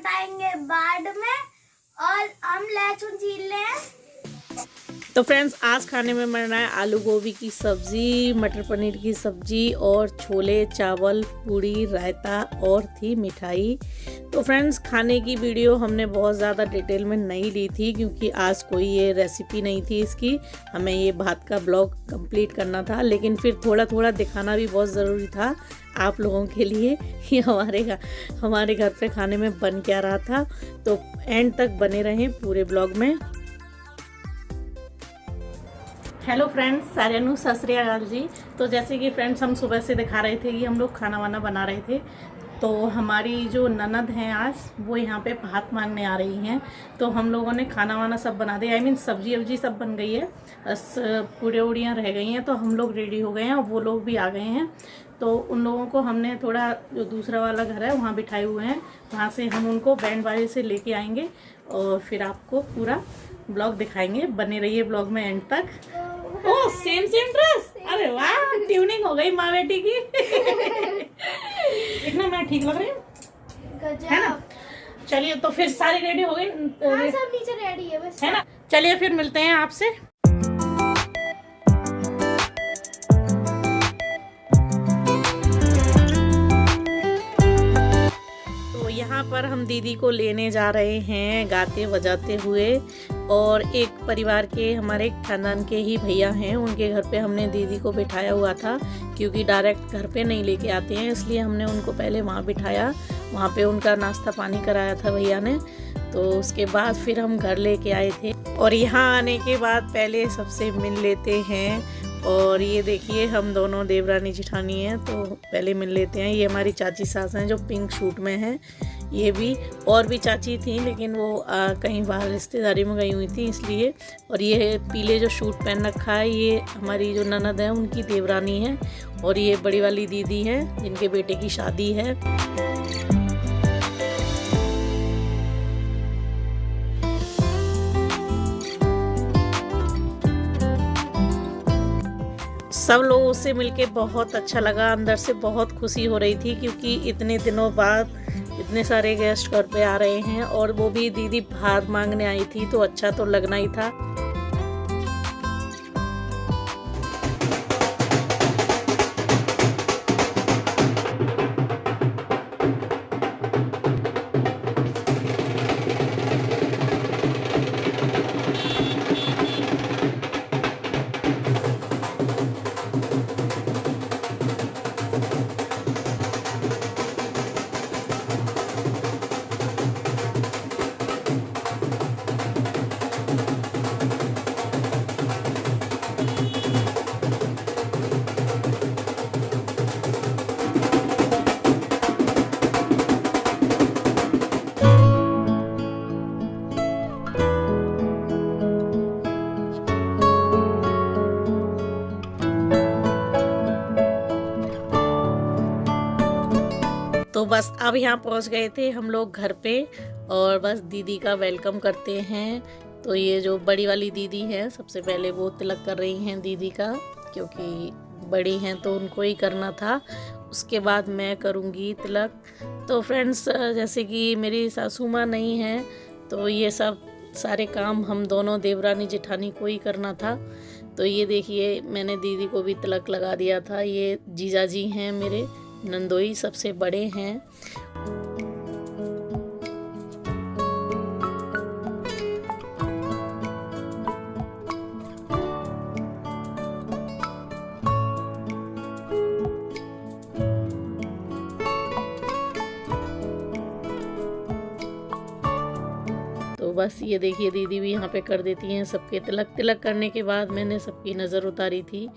कटाएंगे बाद में और हम लहसुन छील रहे हैं। तो फ्रेंड्स, आज खाने में बन रहा है आलू गोभी की सब्ज़ी, मटर पनीर की सब्ज़ी और छोले चावल, पूड़ी, रायता और थी मिठाई। तो फ्रेंड्स, खाने की वीडियो हमने बहुत ज़्यादा डिटेल में नहीं ली थी क्योंकि आज कोई ये रेसिपी नहीं थी इसकी। हमें ये भात का ब्लॉग कंप्लीट करना था, लेकिन फिर थोड़ा थोड़ा दिखाना भी बहुत ज़रूरी था आप लोगों के लिए कि हमारे घर पे खाने में बन क्या रहा था। तो एंड तक बने रहें पूरे ब्लॉग में। हेलो फ्रेंड्स, सारियानु सत श्री अकाल जी। तो जैसे कि फ्रेंड्स हम सुबह से दिखा रहे थे कि हम लोग खाना वाना बना रहे थे, तो हमारी जो ननद हैं आज वो यहाँ पे भात मांगने आ रही हैं। तो हम लोगों ने खाना वाना सब बना दिया, आई मीन सब्जी वब्जी सब बन गई है, बस पूड़ियाँ उड़ियाँ रह गई हैं। तो हम लोग रेडी हो गए हैं और वो लोग भी आ गए हैं। तो उन लोगों को हमने थोड़ा जो दूसरा वाला घर है वहाँ बिठाए हुए हैं, वहाँ से हम उनको बैंड बाजे से लेके आएंगे और फिर आपको पूरा ब्लॉग दिखाएंगे। बने रहिए ब्लॉग में एंड तक। ओह, सेम ड्रेस, अरे वाह, ट्यूनिंग हो गई माँ बेटी की। इतना मैं ठीक लग रही हूँ, है ना? चलिए, तो फिर सारी रेडी हो गई? हाँ, सब नीचे रेडी है बस, है ना? चलिए फिर मिलते हैं आपसे। यहाँ पर हम दीदी को लेने जा रहे हैं गाते बजाते हुए, और एक परिवार के हमारे खानदान के ही भैया हैं, उनके घर पे हमने दीदी को बिठाया हुआ था क्योंकि डायरेक्ट घर पे नहीं लेके आते हैं, इसलिए हमने उनको पहले वहाँ बिठाया। वहाँ पे उनका नाश्ता पानी कराया था भैया ने, तो उसके बाद फिर हम घर लेके आए थे। और यहाँ आने के बाद पहले सबसे मिल लेते हैं। और ये देखिए, हम दोनों देवरानी जिठानी हैं, तो पहले मिल लेते हैं। ये हमारी चाची सास हैं जो पिंक सूट में हैं। ये भी और भी चाची थी, लेकिन वो कहीं बाहर रिश्तेदारी में गई हुई थी इसलिए। और ये पीले जो सूट पहन रखा है, ये हमारी जो ननद है उनकी देवरानी है। और ये बड़ी वाली दीदी है जिनके बेटे की शादी है। सब लोगों से मिलके बहुत अच्छा लगा, अंदर से बहुत खुशी हो रही थी क्योंकि इतने दिनों बाद इतने सारे गेस्ट घर पे आ रहे हैं, और वो भी दीदी भात मांगने आई थी, तो अच्छा तो लगना ही था। तो बस अब यहाँ पहुँच गए थे हम लोग घर पे, और बस दीदी का वेलकम करते हैं। तो ये जो बड़ी वाली दीदी है, सबसे पहले वो तिलक कर रही हैं दीदी का, क्योंकि बड़ी हैं तो उनको ही करना था। उसके बाद मैं करूँगी तिलक। तो फ्रेंड्स, जैसे कि मेरी सासू माँ नहीं है, तो ये सब सारे काम हम दोनों देवरानी जेठानी को ही करना था। तो ये देखिए, मैंने दीदी को भी तिलक लगा दिया था। ये जीजा जी हैं मेरे, नंदोई सबसे बड़े हैं। तो बस ये देखिए, दीदी भी यहाँ पे कर देती हैं सबके तिलक। तिलक करने के बाद मैंने सबकी नज़र उतारी थी।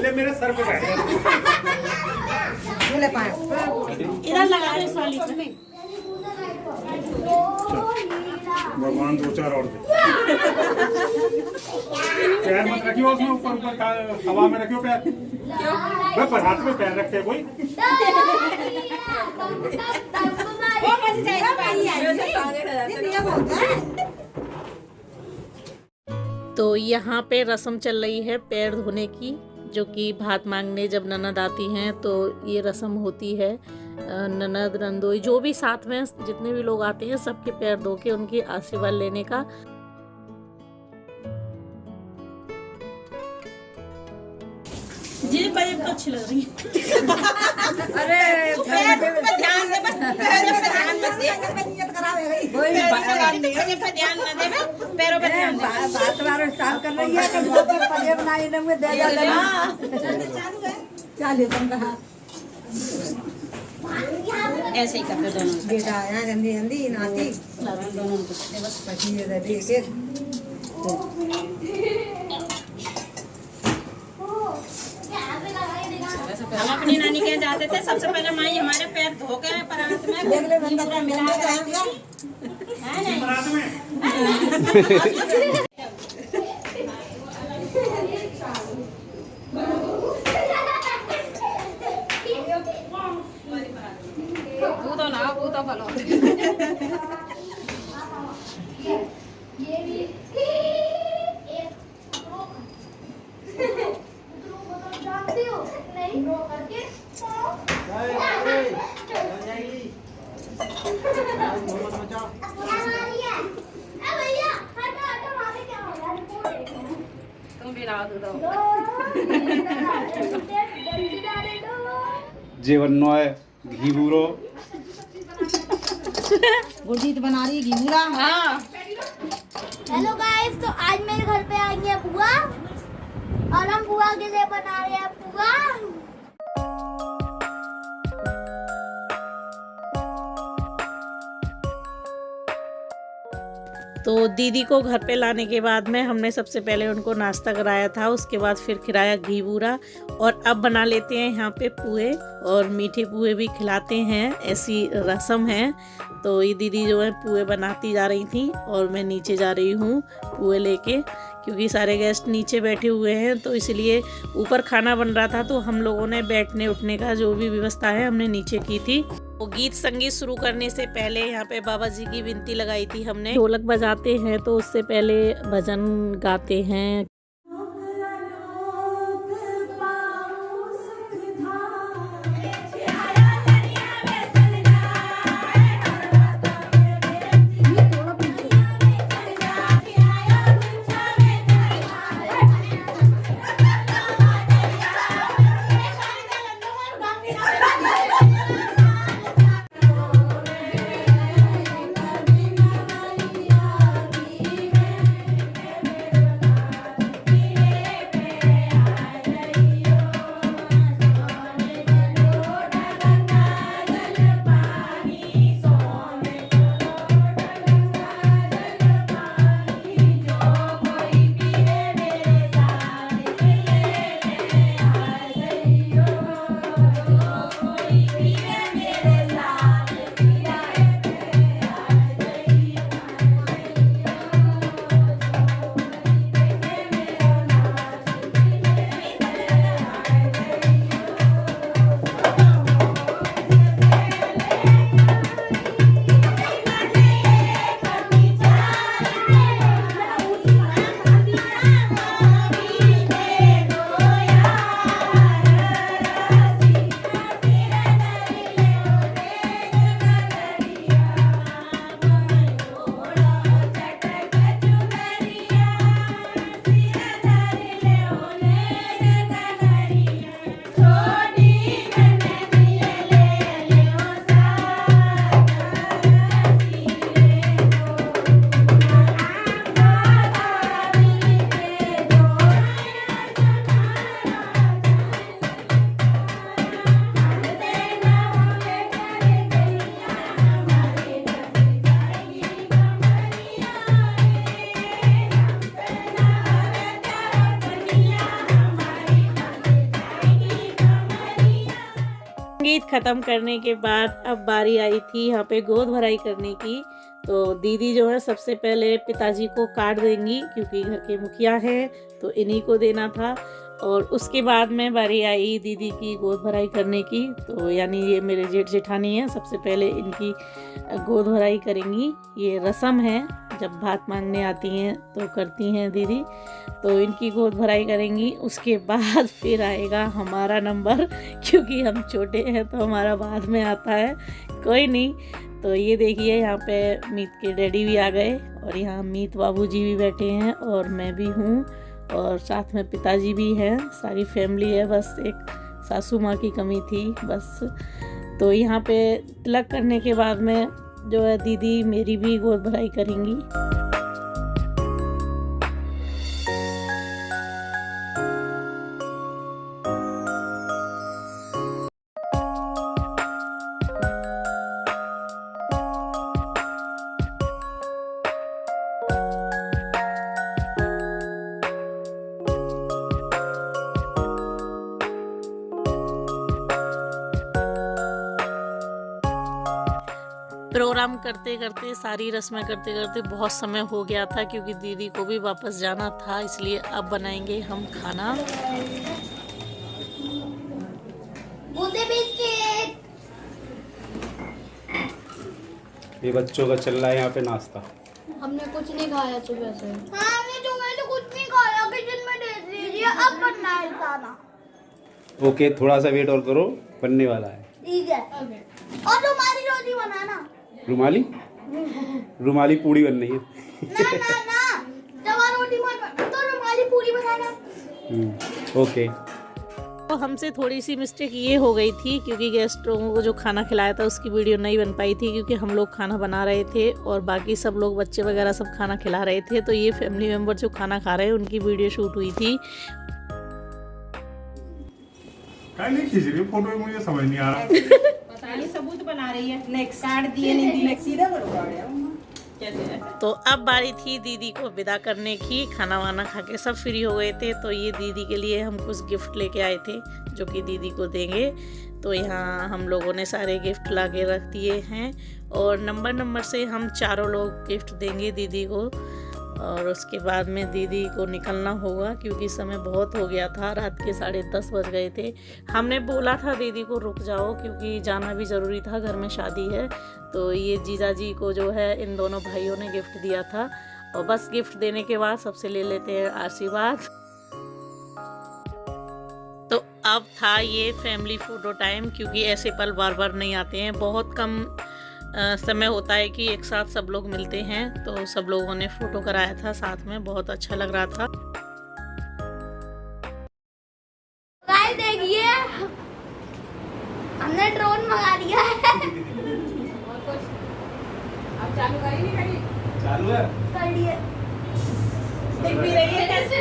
ले मेरे सर पे बैठ इधर लगा दे इस वाली पे। भगवान 2-4 और दे। पैर मत रखियो उसमें, ऊपर ऊपर हवा में रखियो पैर। क्यों? पर हाथ में पैर रखते कोई। तो यहाँ पे रस्म चल रही है पैर धोने की, जो कि भात मांगने जब ननद आती हैं तो ये रस्म होती है। ननद नंदोई जो भी साथ में जितने भी लोग आते हैं सबके पैर धो के उनकी आशीर्वाद लेने का। ये पाइप तो अच्छी लग रही है। अरे ध्यान दे, बस ध्यान मत दे, पैरों पे ध्यान न दे, पैरों पे ध्यान दे। बात बार साफ कर रही है कि मोदी पजे बनाई न में दे देना। चालू बंदा ऐसे ही करते दोनों बेटा यहाँ गंदी गंदी नाती दोनों को बस पची दे दे के। हम अपनी नानी के जाते थे, सबसे पहले माई हमारे पैर धो के परात में मिला कूदो ना कूदो भलो। तुम भी राव दो। जेवन नॉय घी बूरो गुरजीत बना रही घी बूरा। हाँ हेलो गाइस, तो आज मेरे घर पे आई है बुआ और हम बुआ के लिए बना रहे हैं बुआ। तो दीदी को घर पे लाने के बाद में हमने सबसे पहले उनको नाश्ता कराया था, उसके बाद फिर खिलाया घी बूरा, और अब बना लेते हैं यहाँ पे पुए, और मीठे पुए भी खिलाते हैं, ऐसी रस्म है। तो ये दीदी जो है पुए बनाती जा रही थी और मैं नीचे जा रही हूँ पुए लेके, क्योंकि सारे गेस्ट नीचे बैठे हुए हैं तो इसलिए ऊपर खाना बन रहा था, तो हम लोगों ने बैठने उठने का जो भी व्यवस्था है हमने नीचे की थी। तो गीत संगीत शुरू करने से पहले यहाँ पे बाबा जी की विनती लगाई थी हमने। ढोलक बजाते हैं तो उससे पहले भजन गाते हैं। ईद ख़त्म करने के बाद अब बारी आई थी यहाँ पे गोद भराई करने की। तो दीदी जो है सबसे पहले पिताजी को कार्ड देंगी क्योंकि घर के मुखिया हैं, तो इन्हीं को देना था। और उसके बाद में बारी आई दीदी की गोद भराई करने की। तो यानी ये मेरे जेठ जेठानी है, सबसे पहले इनकी गोद भराई करेंगी। ये रस्म है, जब भात मांगने आती हैं तो करती हैं दीदी, तो इनकी गोद भराई करेंगी। उसके बाद फिर आएगा हमारा नंबर, क्योंकि हम छोटे हैं तो हमारा बाद में आता है। कोई नहीं। तो ये देखिए यहाँ पे मीत के डैडी भी आ गए और यहाँ मीत बाबूजी भी बैठे हैं और मैं भी हूँ और साथ में पिताजी भी हैं। सारी फैमिली है, बस एक सासू माँ की कमी थी बस। तो यहाँ पे तिलक करने के बाद में जो है दीदी मेरी भी गोद भराई करेंगी। प्रोग्राम करते करते, सारी रस्में करते करते बहुत समय हो गया था, क्योंकि दीदी को भी वापस जाना था। इसलिए अब बनाएंगे हम खाना। ये बच्चों का चल रहा है यहाँ पे नाश्ता। हमने कुछ नहीं खाया सुबह से। हाँ, मैंने तो कुछ नहीं खाया, किचन में दे दीजिए, अब बनना है खाना। ओके, थोड़ा सा वेट और करो, बनने वाला है। ठीक है। और रुमाली रोटी बनाना। रुमाली पूड़ी बन रही है। ना तवा रोटी मत, तो रुमाली पूरी बनाना। ओके। तो हमसे थोड़ी सी मिस्टेक ये हो गई थी, क्योंकि गेस्टों को जो खाना खिलाया था उसकी वीडियो नहीं बन पाई थी, क्योंकि हम लोग खाना बना रहे थे और बाकी सब लोग बच्चे वगैरह सब खाना खिला रहे थे। तो ये फैमिली मेम्बर जो खाना खा रहे हैं उनकी वीडियो शूट हुई थी। नहीं खींच रही फोटो में, मुझे समझ नहीं आ रहा। ये सबूत बना रही है। नेक्स्ट कार्ड दिए नहीं दिए, सीधा तो अब बारी थी दीदी को विदा करने की। खाना वाना खा के सब फ्री हो गए थे। तो ये दीदी के लिए हम कुछ गिफ्ट लेके आए थे जो कि दीदी को देंगे। तो यहाँ हम लोगों ने सारे गिफ्ट ला के रख दिए हैं और नंबर से हम चारों लोग गिफ्ट देंगे दीदी को। और उसके बाद में दीदी को निकलना होगा, क्योंकि समय बहुत हो गया था, रात के 10:30 बज गए थे। हमने बोला था दीदी को रुक जाओ, क्योंकि जाना भी ज़रूरी था, घर में शादी है। तो ये जीजा जी को जो है इन दोनों भाइयों ने गिफ्ट दिया था। और बस गिफ्ट देने के बाद सबसे ले लेते हैं आशीर्वाद। तो अब था ये फैमिली फोटो टाइम, क्योंकि ऐसे पल बार बार नहीं आते हैं। बहुत कम समय होता है कि एक साथ सब लोग मिलते हैं। तो सब लोगों ने फ़ोटो कराया था साथ में, बहुत अच्छा लग रहा था। गाइस देखिए, हमने ड्रोन मंगा दिया है। अब चालू करी नहीं करी? चालू है। कर लिए। देख भी रही है कैसे?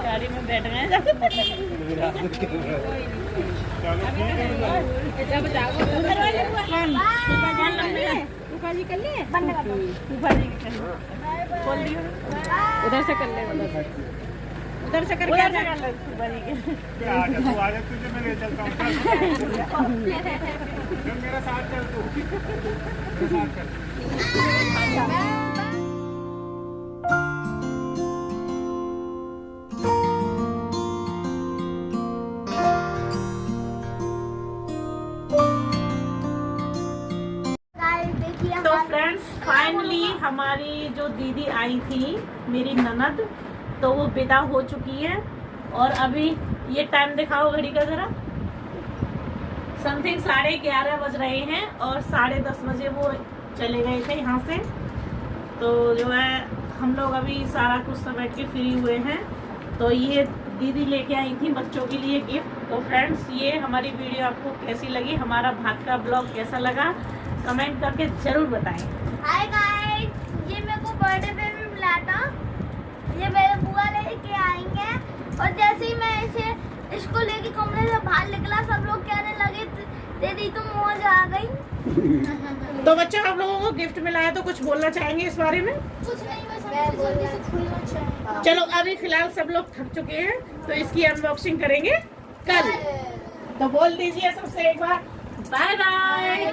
गाड़ी में बैठ गए। उधर से कर ले, उधर से करके आजा तू, आजा तुझे मैं ले चलता हूँ। मेरा साथ चल तू, मेरे साथ चल। तो फ्रेंड्स फाइनली हमारी जो दीदी आई थी, मेरी ननद, तो वो विदा हो चुकी है। और अभी ये टाइम दिखाओ घड़ी का ज़रा, समथिंग 11:30 बज रहे हैं और 10:30 बजे वो चले गए थे यहाँ से। तो जो है हम लोग अभी सारा कुछ सब बैठ के फ्री हुए हैं। तो ये दीदी लेके आई थी बच्चों के लिए गिफ्ट। तो फ्रेंड्स ये हमारी वीडियो आपको कैसी लगी, हमारा भात का ब्लॉग कैसा लगा, कमेंट करके ज़रूर बताएं। हाय गाइस, ये मेरे को बर्थडे पे भी मिला था। ये मेरे बुआ लेके आएंगे और जैसे ही मैं इसे इसको लेके कमरे से बाहर निकला सब लोग कहने लगे तेरी तो मौज आ गई। तो बच्चों आप लोगों को गिफ्ट मिला है तो कुछ बोलना चाहेंगे इस बारे में? कुछ नहीं, बस मैं जल्दी से खुलना चाहूँ। चलो अभी फिलहाल सब लोग थक चुके हैं तो इसकी अनबॉक्सिंग करेंगे कल। तो बोल दीजिए सबसे एक बार बाय बाय।